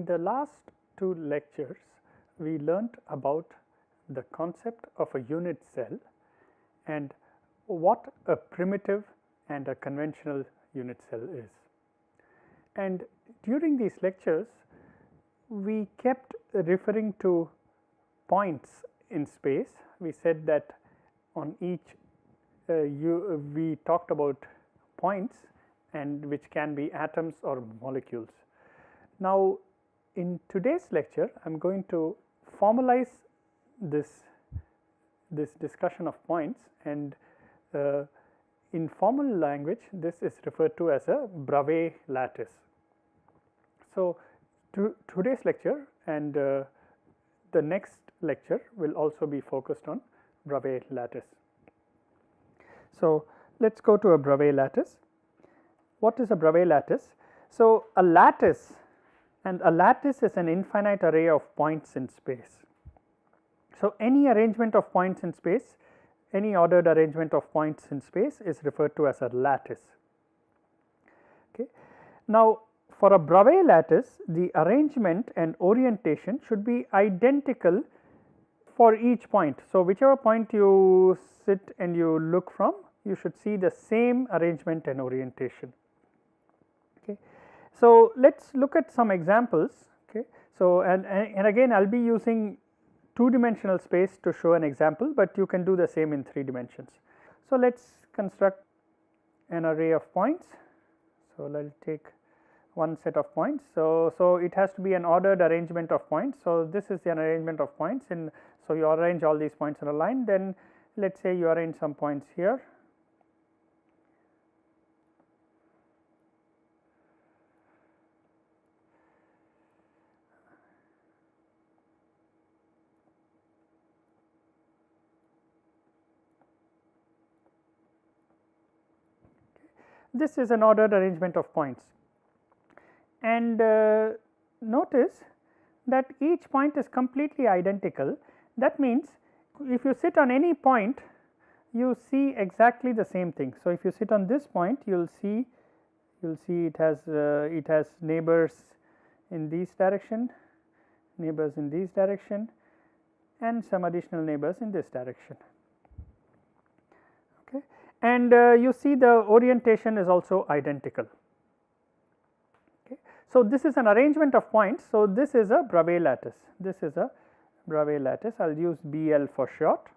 the last two lectures, we learnt about the concept of a unit cell and what a primitive and a conventional unit cell is. And during these lectures, we kept referring to points in space. We said that on each we talked about points and which can be atoms or molecules. Now, in today's lecture, I am going to formalize this discussion of points, and in formal language this is referred to as a Bravais lattice. So, today's lecture and the next lecture will also be focused on Bravais lattice. So, let us go to a Bravais lattice. What is a Bravais lattice? So, a lattice, and a lattice is an infinite array of points in space. So, any arrangement of points in space, any ordered arrangement of points in space is referred to as a lattice. Okay. Now, for a Bravais lattice, the arrangement and orientation should be identical for each point. So, whichever point you sit and you look from, you should see the same arrangement and orientation. Okay. So, let us look at some examples. Okay. So, and again I will be using two-dimensional space to show an example, but you can do the same in 3 dimensions. So, let us construct an array of points. So, I will take one set of points. So, it has to be an ordered arrangement of points. So, this is an arrangement of points, and so you arrange all these points in a line. Then let us say you arrange some points here. This is an ordered arrangement of points, and notice that each point is completely identical. That means, if you sit on any point, you see exactly the same thing. So, if you sit on this point, you will see it has neighbors in this direction, neighbors in this direction, and some additional neighbors in this direction. Okay. And you see the orientation is also identical. Okay. So, this is an arrangement of points. So, this is a Bravais lattice. This is a Bravais lattice. I will use BL for short,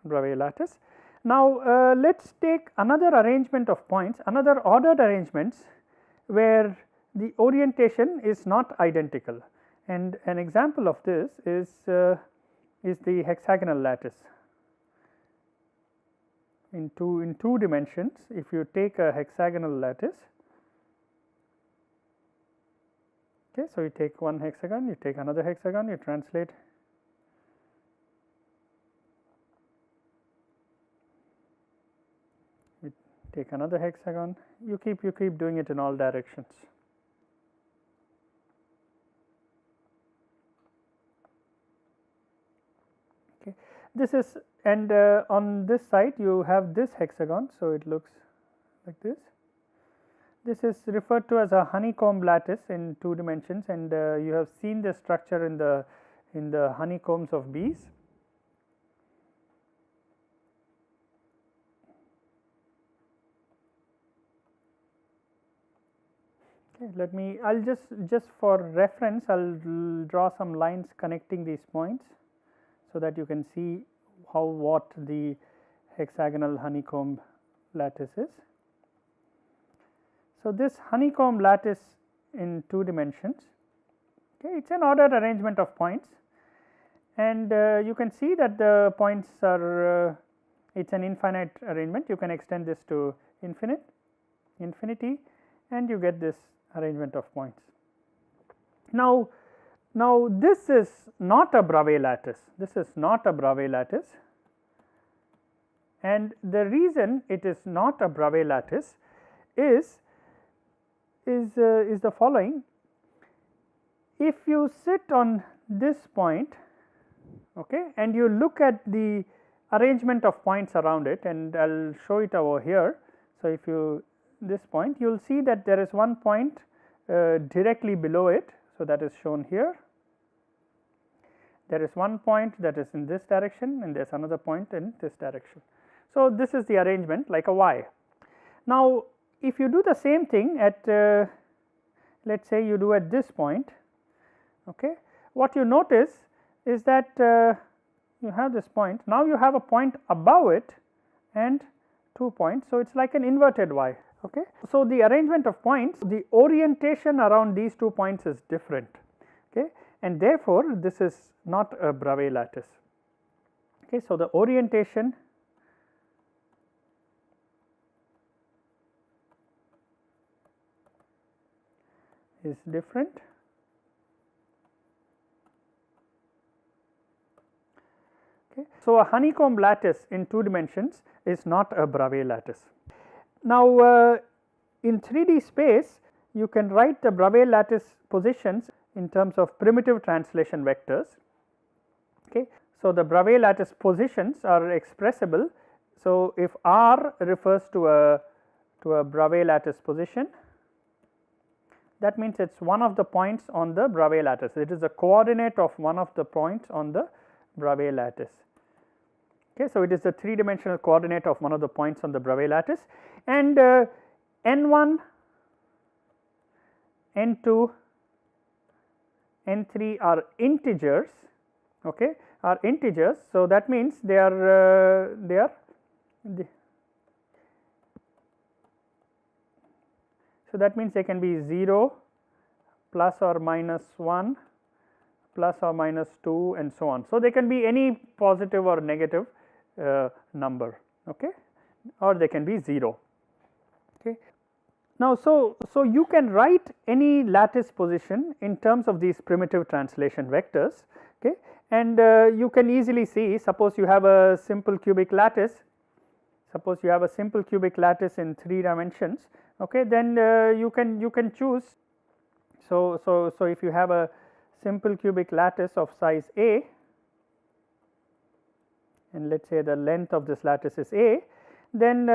Bravais lattice. Now, let us take another arrangement of points, another ordered arrangements where the orientation is not identical, and an example of this is the hexagonal lattice. In two dimensions, if you take a hexagonal lattice, okay, so you take one hexagon, you take another hexagon, you translate, you take another hexagon, you keep doing it in all directions. Okay. This is, and on this side you have this hexagon. So, it looks like this. This is referred to as a honeycomb lattice in 2 dimensions, and you have seen the structure in the honeycombs of bees. Okay, I'll just for reference, I'll draw some lines connecting these points, so that you can see what the hexagonal honeycomb lattice is. So, this honeycomb lattice in 2 dimensions, okay, it is an ordered arrangement of points, and you can see that the points are it is an infinite arrangement. You can extend this to infinity, and you get this arrangement of points. Now, this is not a Bravais lattice. This is not a Bravais lattice, and the reason it is not a Bravais lattice is the following. If you sit on this point, okay, and you look at the arrangement of points around it, and I will show it over here. So, if you this point, you will see that there is one point directly below it. So, that is shown here. There is one point that is in this direction and there is another point in this direction. So, this is the arrangement like a Y. Now, if you do the same thing at let us say you do at this point, okay, what you notice is that you have this point, now you have a point above it and 2 points. So, it is like an inverted Y. Okay. So, the arrangement of points, the orientation around these 2 points is different, okay, and therefore, this is not a Bravais lattice. Okay. So, the orientation is different. Okay. So, a honeycomb lattice in 2 dimensions is not a Bravais lattice. Now, in 3D space you can write the Bravais lattice positions in terms of primitive translation vectors. Okay. So, the Bravais lattice positions are expressible. So, if R refers to a Bravais lattice position, that means it is one of the points on the Bravais lattice, it is a coordinate of one of the points on the Bravais lattice. Okay. So, it is the 3 dimensional coordinate of one of the points on the Bravais lattice, and n1, n2, n3 are integers, okay, are integers. So, that means they are so that means they can be 0, plus or minus 1, plus or minus 2, and so on. So, they can be any positive or negative number, okay, or they can be 0. Okay. Now, so you can write any lattice position in terms of these primitive translation vectors, okay, and you can easily see, suppose you have a simple cubic lattice, in 3 dimensions, okay, then you can choose. So if you have a simple cubic lattice of size A, and let us say the length of this lattice is A, then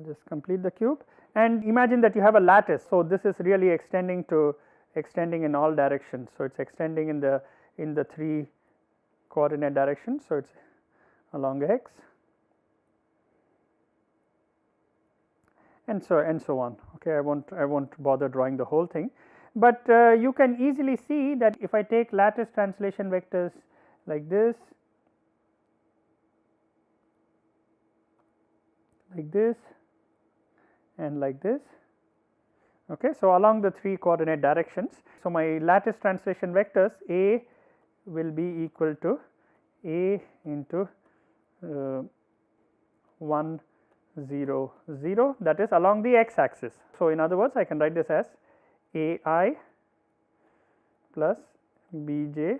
just complete the cube and imagine that you have a lattice. So, this is really extending in all directions. So, it is extending in the 3 coordinate directions. So, it is along x and so on. Okay, I won't bother drawing the whole thing, but you can easily see that if I take lattice translation vectors like this, and like this. Okay. So, along the 3 coordinate directions. So, my lattice translation vectors A will be equal to A into 1 0 0, that is along the x axis. So, in other words, I can write this as A I plus B j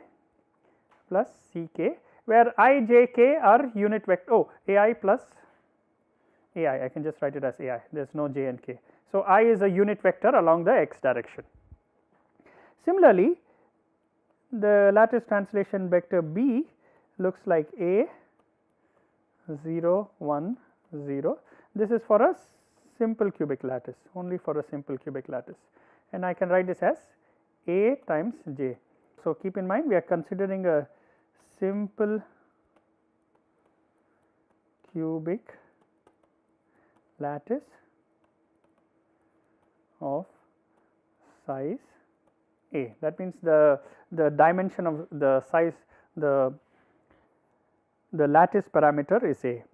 plus C k, where I j k are unit vector. A I plus A I can just write it as A I, there is no j and k. So, I is a unit vector along the x direction. Similarly, the lattice translation vector B looks like A 0 1 0. This is for a simple cubic lattice, only for a simple cubic lattice, and I can write this as A times j. So, keep in mind we are considering a simple cubic lattice of size A. That means the dimension of the size, the lattice parameter is A,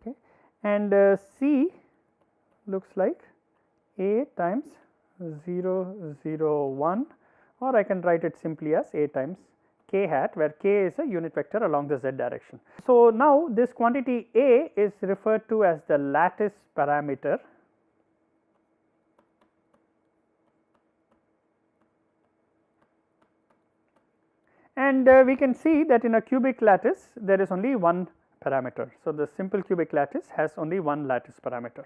okay, and C looks like A times 0 0 1, or I can write it simply as A times k hat, where k is a unit vector along the z direction. So, now this quantity A is referred to as the lattice parameter, and we can see that in a cubic lattice there is only one parameter. So, the simple cubic lattice has only one lattice parameter.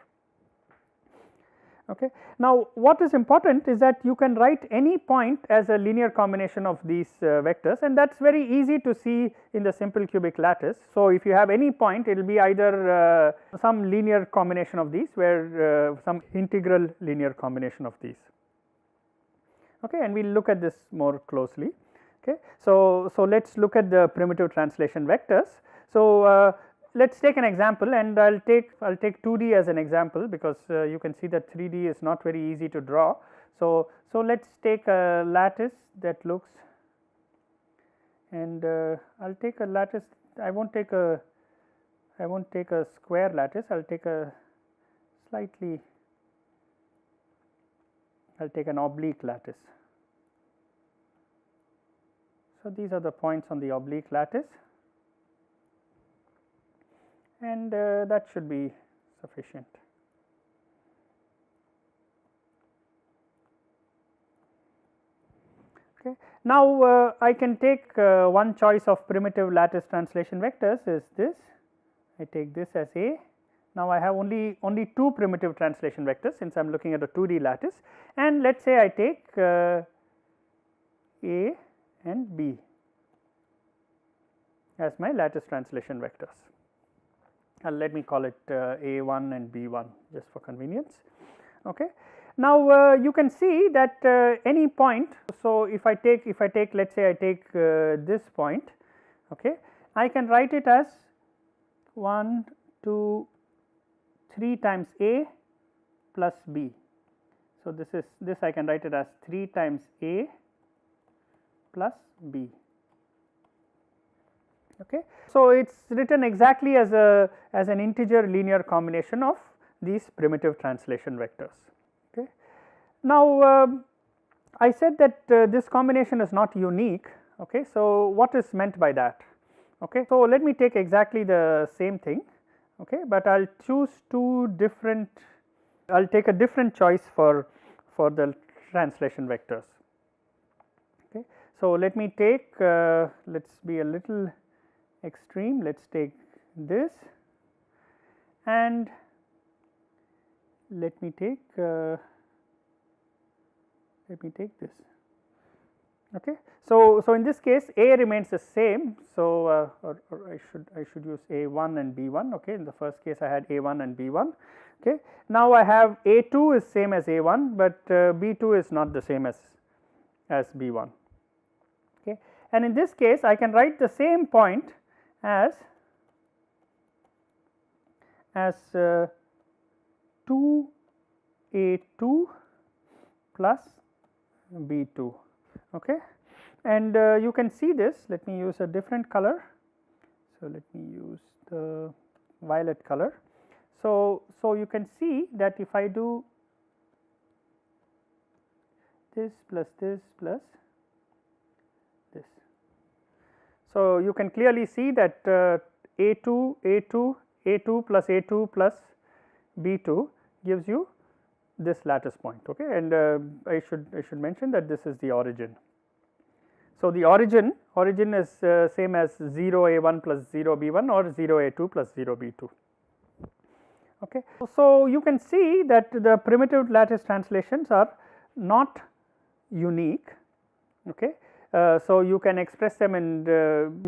Okay. Now, what is important is that you can write any point as a linear combination of these vectors, and that is very easy to see in the simple cubic lattice. So, if you have any point, it will be either some linear combination of these, where some integral linear combination of these. Okay, and we will look at this more closely. Okay. So, let us look at the primitive translation vectors. So, let us take an example, and I will take 2D as an example, because you can see that 3D is not very easy to draw. So, let us take a lattice that looks, and I will take a lattice. I won't take a square lattice. I will take a slightly, I will take an oblique lattice. So, these are the points on the oblique lattice, and that should be sufficient. Okay. Now, I can take one choice of primitive lattice translation vectors is this. I take this as A. Now, I have only 2 primitive translation vectors, since I am looking at a 2D lattice, and let us say I take A and B as my lattice translation vectors. Let me call it A1 and B1 just for convenience. Okay. Now, you can see that any point. So, if I take let us say I take this point, okay, I can write it as 1, 2, 3 times A plus B. So, this I can write it as 3 times A plus B. Okay. So, it is written exactly as an integer linear combination of these primitive translation vectors. Okay. Now, I said that this combination is not unique. Okay. So, what is meant by that? Okay. So, let me take exactly the same thing, okay, but I will choose 2 different, I will take a different choice for the translation vectors. Okay. So, let me take, let us be a little extreme, let us take this, and let me take this. Okay. So, in this case A remains the same. So, or I should use A1 and B1. Okay. In the first case I had A1 and B1. Okay. Now, I have A2 is same as A1, but B2 is not the same as B1. Okay. And in this case I can write the same point as 2 A2 plus B2. Okay. And you can see this. Let me use a different color. So, let me use the violet color. So, you can see that if I do this plus this plus this. So, you can clearly see that A2 plus A2 plus B2 gives you this lattice point. Okay. And I should mention that this is the origin. So, the origin is same as 0 A1 plus 0 B1 or 0 A2 plus 0 B2. Okay. So, you can see that the primitive lattice translations are not unique. Okay. So, you can express them, and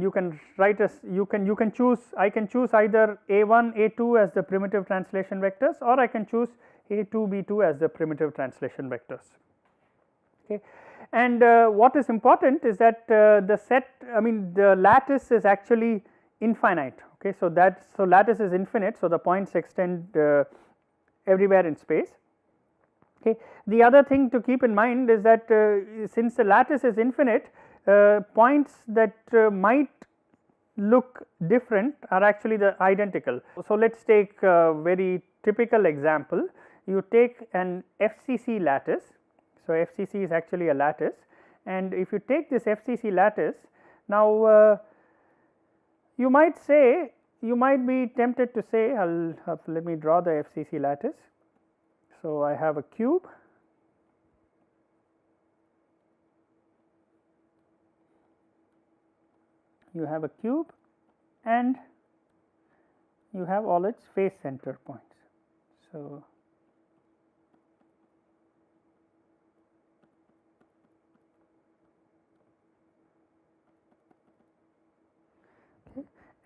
you can write as you can choose, I can choose either A1 A2 as the primitive translation vectors, or I can choose A2 B2 as the primitive translation vectors. Okay. And what is important is that the lattice is actually infinite. Okay. So, lattice is infinite. So, the points extend everywhere in space. Okay. The other thing to keep in mind is that since the lattice is infinite, points that might look different are actually identical. So, let us take a very typical example. You take an FCC lattice. So, FCC is actually a lattice, and if you take this FCC lattice, now you might be tempted to say, let me draw the FCC lattice. So, I have a cube, you have a cube, and you have all its face center points. So,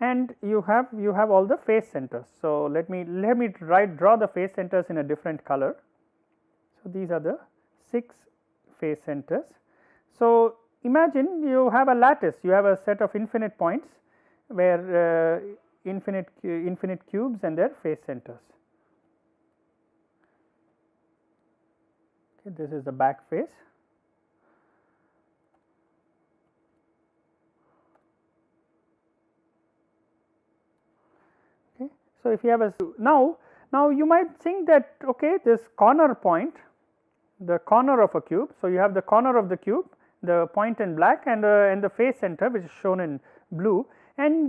and you have all the face centers. So, let me draw the face centers in a different color. So, these are the 6 face centers. So, imagine you have a lattice, you have a set of infinite points where infinite cubes and their face centers. Okay, this is the back face. Okay. So, if you have a now you might think that okay, this corner point, the corner of a cube. So, you have the corner of the cube, the point in black, and the face center which is shown in blue, and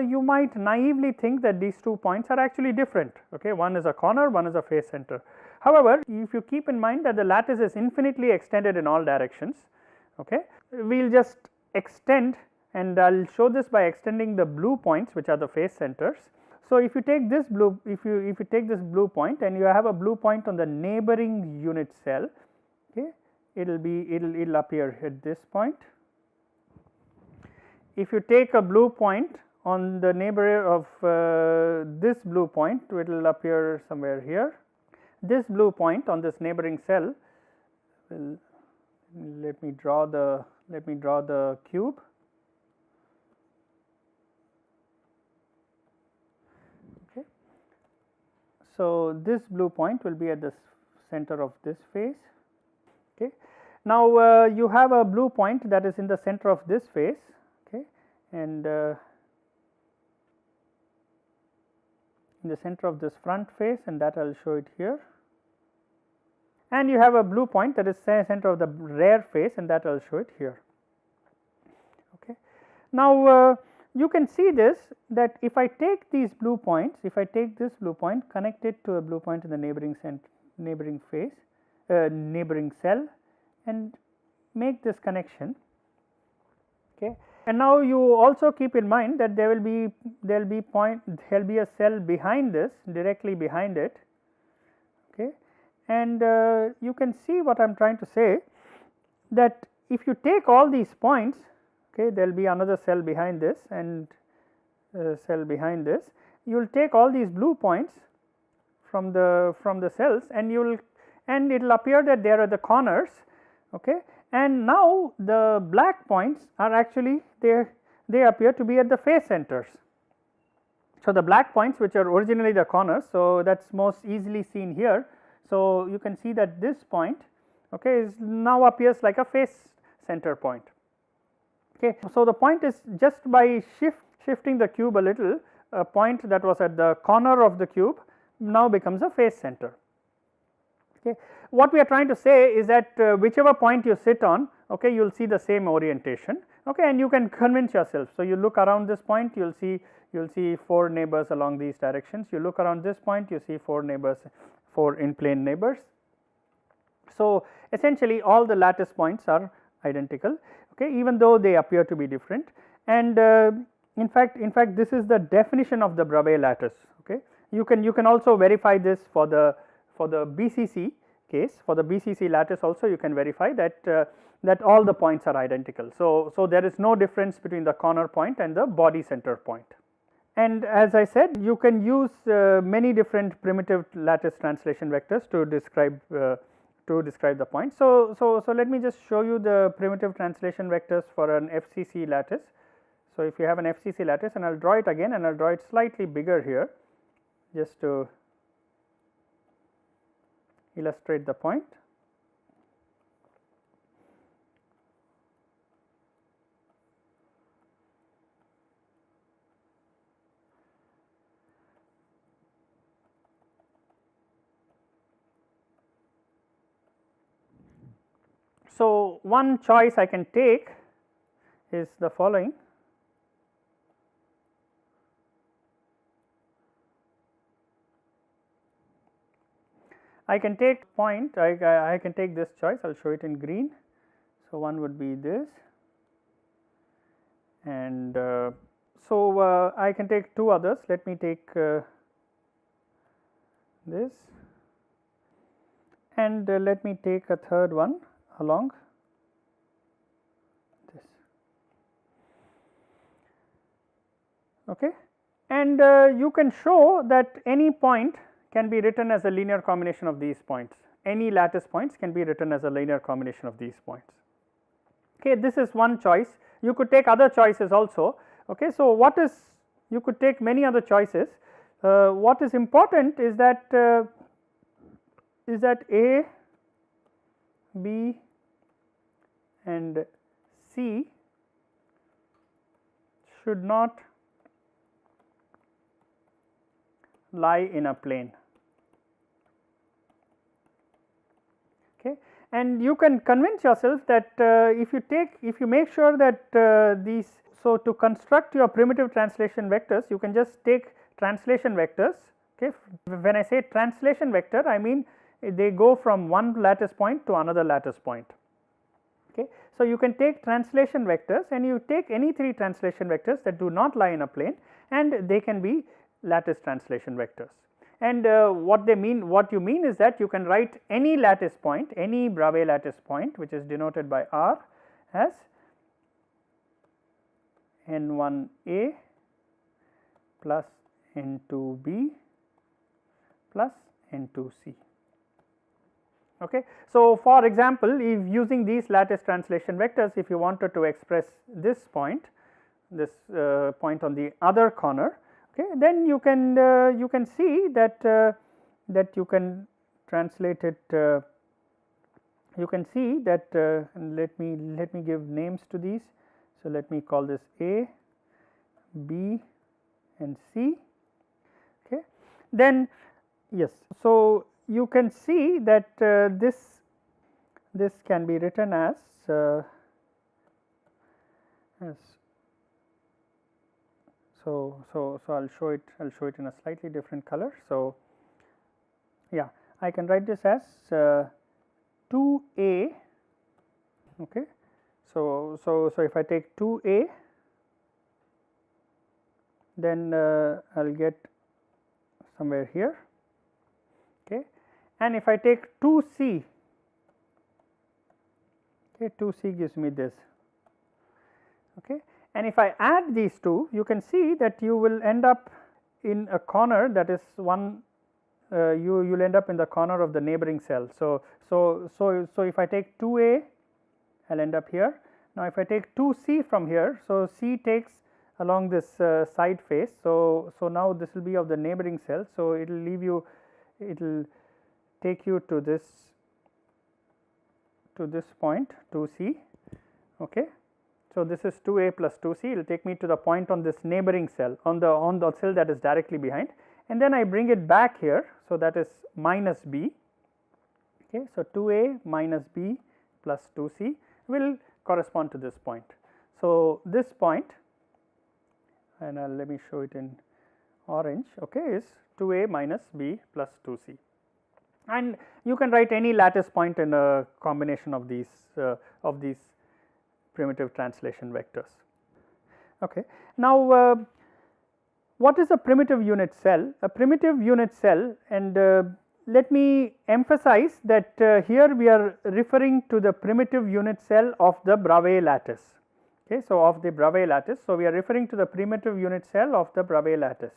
you might naively think that these 2 points are actually different. Okay, one is a corner, one is a face center. However, if you keep in mind that the lattice is infinitely extended in all directions, okay, we will just extend, and I will show this by extending the blue points which are the face centers. So, if you take this blue, if you take this blue point and you have a blue point on the neighboring unit cell, okay, it will appear at this point. If you take a blue point on the neighbor of this blue point, it will appear somewhere here. This blue point on this neighboring cell will, let me draw the cube. Okay. So, this blue point will be at the center of this face. Okay. Now, you have a blue point that is in the center of this face, okay, and in the center of this front face, and that I will show it here. And you have a blue point that is center of the rear face, and that I will show it here. Okay. Now, you can see this, that if I take these blue points, if I take this blue point, connect it to a blue point in the neighboring face, neighboring cell, and make this connection. Okay. And now, you also keep in mind that there will be a cell behind this, directly behind it. Okay. And you can see what I am trying to say, that if you take all these points, okay, there will be another cell behind this and cell behind this. You will take all these blue points from the cells, and it will appear that there are the corners. Okay. And now, the black points are actually they appear to be at the face centers. So, the black points which are originally the corners, so that is most easily seen here. So, you can see that this point, okay, now appears like a face center point. Okay. So, the point is just by shifting the cube a little, a point that was at the corner of the cube now becomes a face center. Okay. What we are trying to say is that whichever point you sit on, okay, you will see the same orientation, okay, and you can convince yourself. So, you look around this point, you will see 4 neighbors along these directions. You look around this point, you see 4 neighbors, 4 in plane neighbors. So, essentially all the lattice points are identical, okay, even though they appear to be different. And in fact this is the definition of the Bravais lattice. Okay. You can also verify this for the BCC case. For the BCC lattice also you can verify that all the points are identical. So, there is no difference between the corner point and the body center point. And as I said, you can use many different primitive lattice translation vectors to describe the point. So, let me just show you the primitive translation vectors for an FCC lattice. So, if you have an FCC lattice, and I will draw it again, and I will draw it slightly bigger here just to illustrate the point. So, one choice I can take is the following. I can take point, I can take this choice, I will show it in green. So, one would be this, and so I can take 2 others. Let me take this, and let me take a third one along this. okay, and you can show that any point can be written as a linear combination of these points. Any lattice points can be written as a linear combination of these points. Okay, this is one choice. You could take other choices also. Okay, so what is, you could take many other choices. What is important is that A, B and C should not lie in a plane. Okay. And you can convince yourself that if you make sure that these, so to construct your primitive translation vectors, you can just take translation vectors. Okay. When I say translation vector, I mean they go from one lattice point to another lattice point. Okay. So, you can take translation vectors and you take any three translation vectors that do not lie in a plane, and they can be lattice translation vectors. And what you mean is that you can write any lattice point, any Bravais lattice point, which is denoted by R, as N1A plus N2B plus N2C. Okay. So, for example, if using these lattice translation vectors, if you wanted to express this point on the other corner, okay, then you can see that you can translate it. You can see that let me give names to these. So, let me call this A, B and C. Okay. Then yes, so you can see that this can be written as so I'll show it in a slightly different color. So yeah, I can write this as 2A. Okay. So if I take 2A, then I'll get somewhere here. Okay. And if I take 2C, okay, 2C gives me this. Okay. And if I add these two, you can see that you will end up in a corner that is one, you will end up in the corner of the neighboring cell. So if I take 2A, I will end up here. Now, if I take 2C from here, so C takes along this side face. So now this will be of the neighboring cell. So it will leave you, it will take you to this point 2C. Okay. So this is 2A plus 2C. It will take me to the point on this neighboring cell, on the cell that is directly behind, and then I bring it back here. So that is minus B. Okay. So 2A minus B plus 2C will correspond to this point. So this point, and let me show it in orange, okay, is 2A minus B plus 2C. And you can write any lattice point in a combination of these primitive translation vectors. Okay. Now, what is a primitive unit cell? A primitive unit cell, and let me emphasize that here we are referring to the primitive unit cell of the Bravais lattice. Okay. So, of the Bravais lattice. So, we are referring to the primitive unit cell of the Bravais lattice.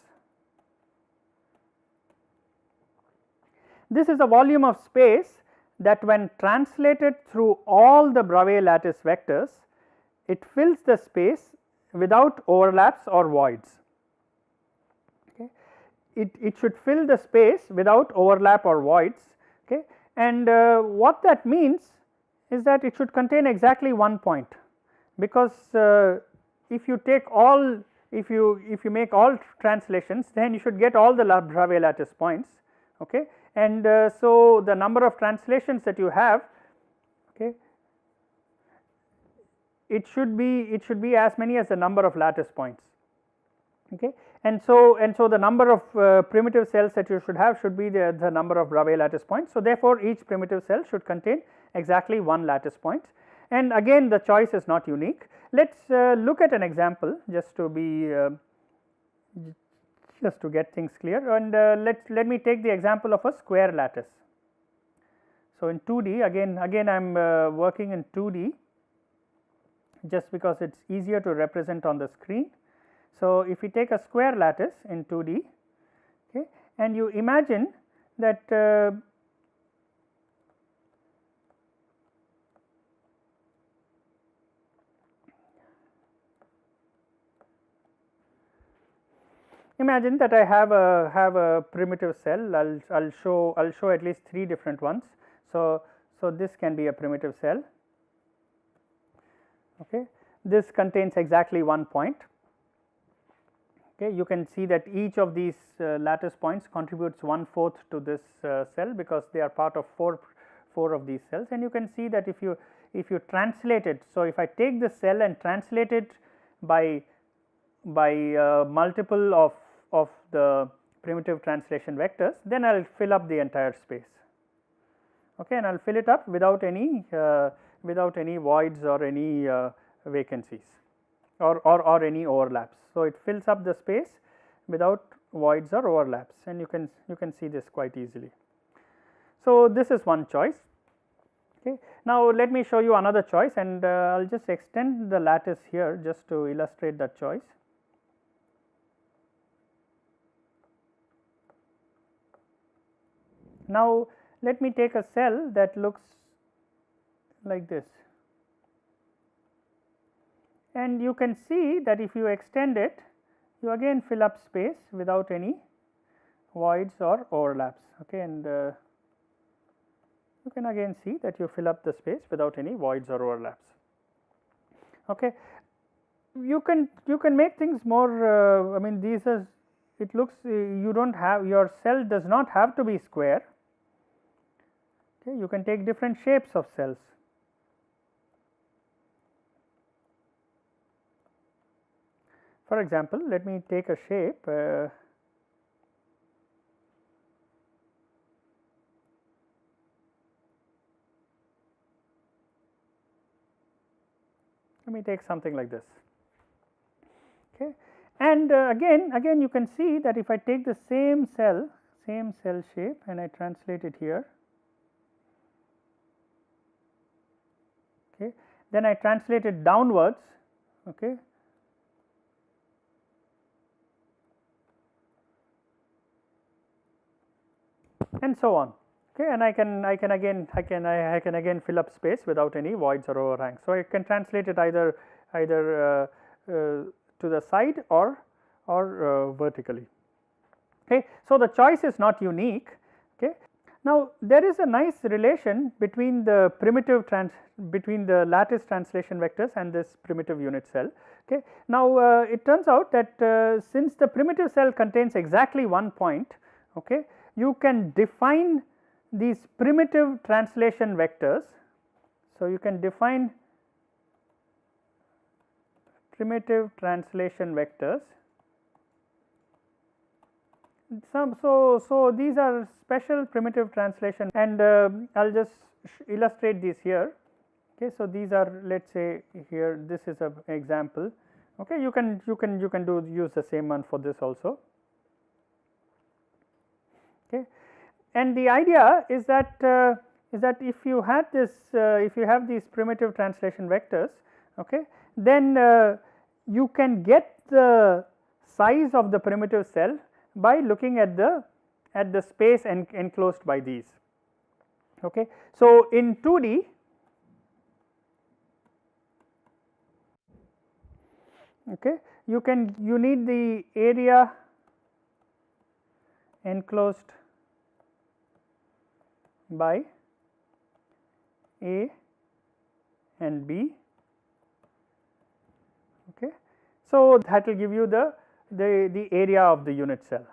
This is a volume of space that when translated through all the Bravais lattice vectors, it fills the space without overlaps or voids. Okay. It should fill the space without overlap or voids. Okay. And what that means is that it should contain exactly one point, because if you take all, if you make all translations, then you should get all the Bravais lattice points. Okay. And so the number of translations that you have, okay, it should be as many as the number of lattice points. Okay. And so the number of primitive cells that you should have should be the number of Bravais lattice points. So therefore, each primitive cell should contain exactly one lattice point, and again the choice is not unique. Let us look at an example just to be just to get things clear, and let me take the example of a square lattice. So in 2D, again I am working in 2D just because it is easier to represent on the screen. So, if we take a square lattice in 2D, okay, and you imagine that imagine that I have a primitive cell. I'll show at least 3 different ones. So this can be a primitive cell. Okay, this contains exactly 1 point. Okay, you can see that each of these lattice points contributes 1/4 to this cell, because they are part of 4 of these cells, and you can see that if you translate it. So, if I take the cell and translate it by multiple of the primitive translation vectors, then I will fill up the entire space. Okay, and I will fill it up without any voids or any vacancies or any overlaps. So, it fills up the space without voids or overlaps, and you can see this quite easily. So, this is one choice. Okay. Now, let me show you another choice, and I will just extend the lattice here just to illustrate that choice. Now, let me take a cell that looks like this, and you can see that if you extend it, you again fill up space without any voids or overlaps. Okay, and you can again see that you fill up the space without any voids or overlaps. Okay, you can make things more. I mean, these are, it looks, you don't have, your cell does not have to be square. Okay, you can take different shapes of cells. For example, let me take a shape. Let me take something like this. Okay, and again you can see that if I take the same cell shape and I translate it here, okay, then I translate it downwards. Okay, and so on. Okay, and I can again fill up space without any voids or overhangs. So, I can translate it either to the side or vertically. Okay. So, the choice is not unique. Okay. Now, there is a nice relation between the between the lattice translation vectors and this primitive unit cell. Okay. Now, it turns out that since the primitive cell contains exactly 1 point, okay, you can define these primitive translation vectors. So, you can define primitive translation vectors. So these are special primitive translation, and I will just illustrate these here. Okay, so these are, let us say here, this is an example. Okay, you can use the same one for this also. Okay, and the idea is that if you had this, if you have these primitive translation vectors, okay, then you can get the size of the primitive cell by looking at the space enclosed by these. Okay. So, in 2D, okay, you need the area enclosed by A and B. Okay. So, that will give you the area of the unit cell,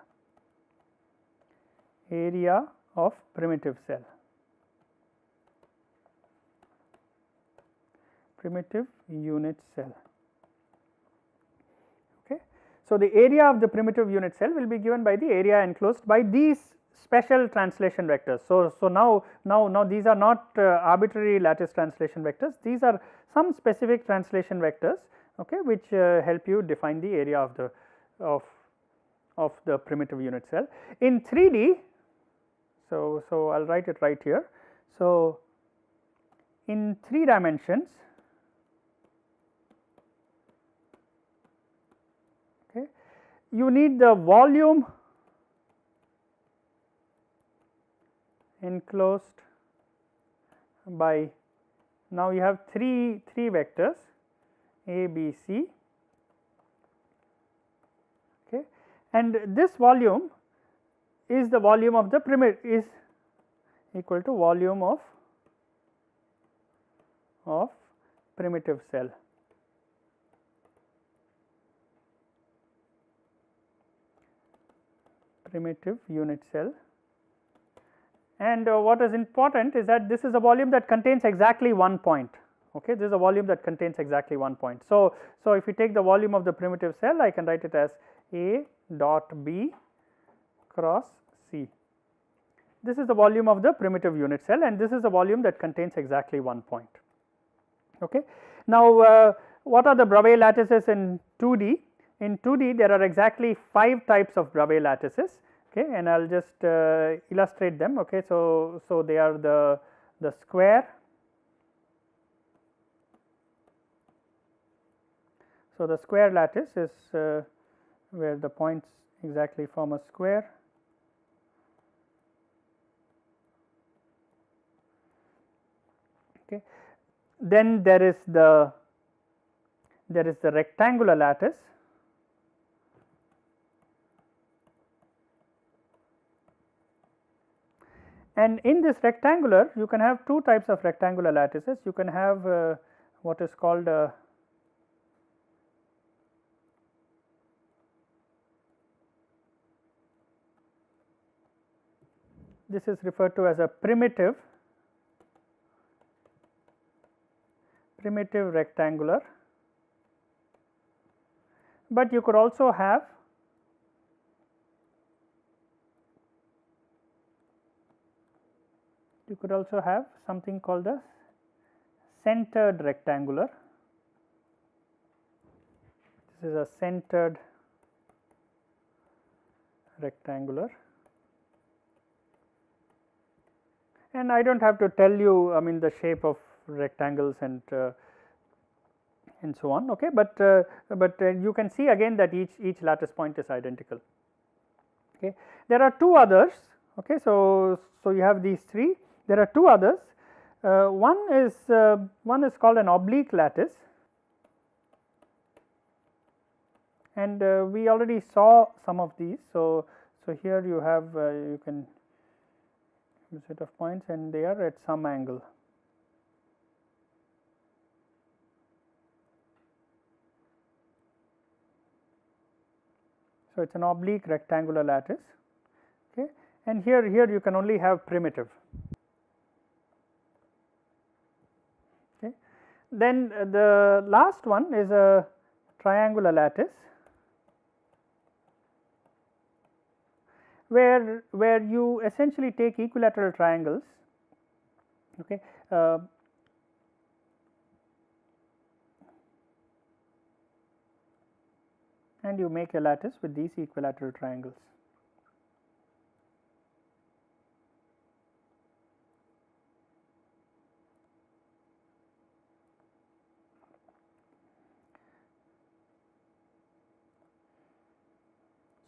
area of primitive cell, primitive unit cell. Okay. So, the area of the primitive unit cell will be given by the area enclosed by these special translation vectors. So now these are not arbitrary lattice translation vectors, these are some specific translation vectors, okay, which help you define the area of the primitive unit cell. In 3D, so I will write it right here. So, in 3 dimensions, okay, you need the volume enclosed by, now you have three vectors A, B, C, okay, and this volume is the volume of the primitive, is equal to volume of primitive cell. Primitive unit cell. And what is important is that this is a volume that contains exactly one point. Okay, this is a volume that contains exactly one point. So if you take the volume of the primitive cell, I can write it as A dot B cross C. This is the volume of the primitive unit cell, and this is the volume that contains exactly one point. Okay. Now, what are the Bravais lattices in 2D? In 2D, there are exactly 5 types of Bravais lattices, okay, and I will just illustrate them. Okay. So they are the square. So the square lattice is where the points exactly form a square. Okay. Then there is the rectangular lattice. And in this rectangular, you can have 2 types of rectangular lattices. You can have what is called this is referred to as a primitive rectangular, but you could also have something called a centered rectangular. This is a centered rectangular, and I do not have to tell you, I mean, the shape of rectangles and so on. Okay, but you can see again that each lattice point is identical. Okay, there are 2 others. Okay, so you have these 3. There are 2 others. One is called an oblique lattice, and we already saw some of these. So here you have you can a set of points, and they are at some angle. So it is an oblique rectangular lattice. Okay, and here you can only have primitive. Okay. Then the last one is a triangular lattice, where you essentially take equilateral triangles. Okay, and you make a lattice with these equilateral triangles.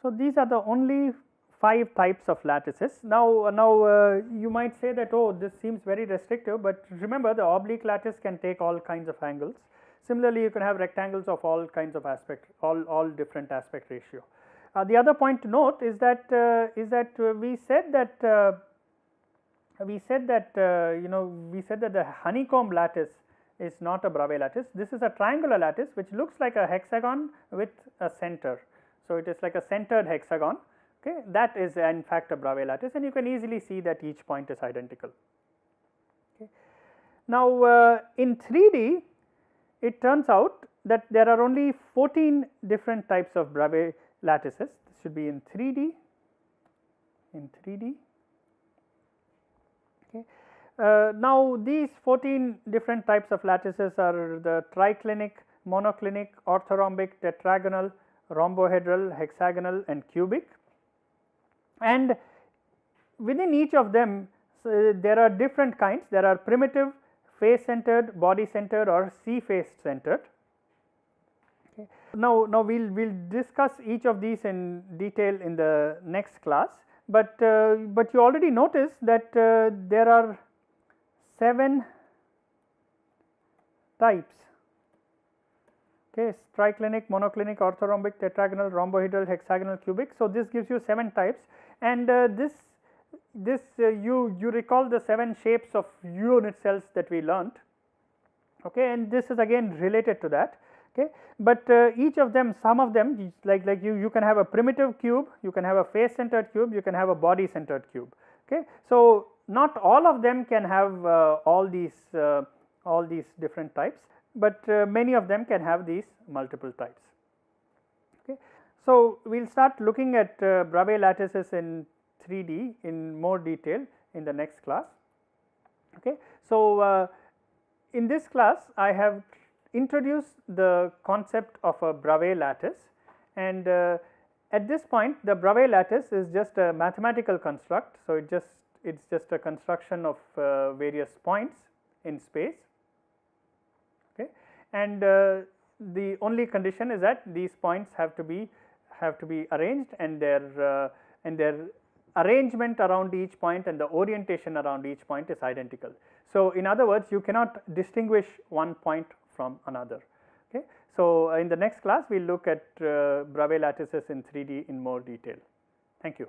So these are the only 5 types of lattices. Now you might say that, oh, this seems very restrictive, but remember, the oblique lattice can take all kinds of angles. Similarly, you can have rectangles of all kinds of aspect, all different aspect ratio. The other point to note is that we said that the honeycomb lattice is not a Bravais lattice. This is a triangular lattice which looks like a hexagon with a center. So it is like a centered hexagon. Okay, that is in fact a Bravais lattice, and you can easily see that each point is identical. Okay. Now in 3D, it turns out that there are only 14 different types of Bravais lattices. This should be in 3D. Okay. Now these 14 different types of lattices are the triclinic, monoclinic, orthorhombic, tetragonal, rhombohedral, hexagonal, and cubic. And within each of them, there are different kinds. There are primitive, face centered, body centered, or C face centered. Okay. Now we'll discuss each of these in detail in the next class, but you already noticed that there are 7 types. Okay, triclinic, monoclinic, orthorhombic, tetragonal, rhombohedral, hexagonal, cubic. So, this gives you 7 types, and you recall the 7 shapes of unit cells that we learnt. Okay, and this is again related to that. Okay, but each of them, some of them, like you can have a primitive cube, you can have a face centered cube, you can have a body centered cube. Okay, so not all of them can have all these different types, but many of them can have these multiple types. Okay, so we'll start looking at Bravais lattices in 3D in more detail in the next class. Okay, so in this class I have introduced the concept of a Bravais lattice, and at this point the Bravais lattice is just a mathematical construct. So, it's just a construction of various points in space, okay, and the only condition is that these points have to be arranged, and their arrangement around each point and the orientation around each point is identical. So, in other words, you cannot distinguish one point from another. Okay. So, in the next class we will look at Bravais lattices in 3D in more detail. Thank you.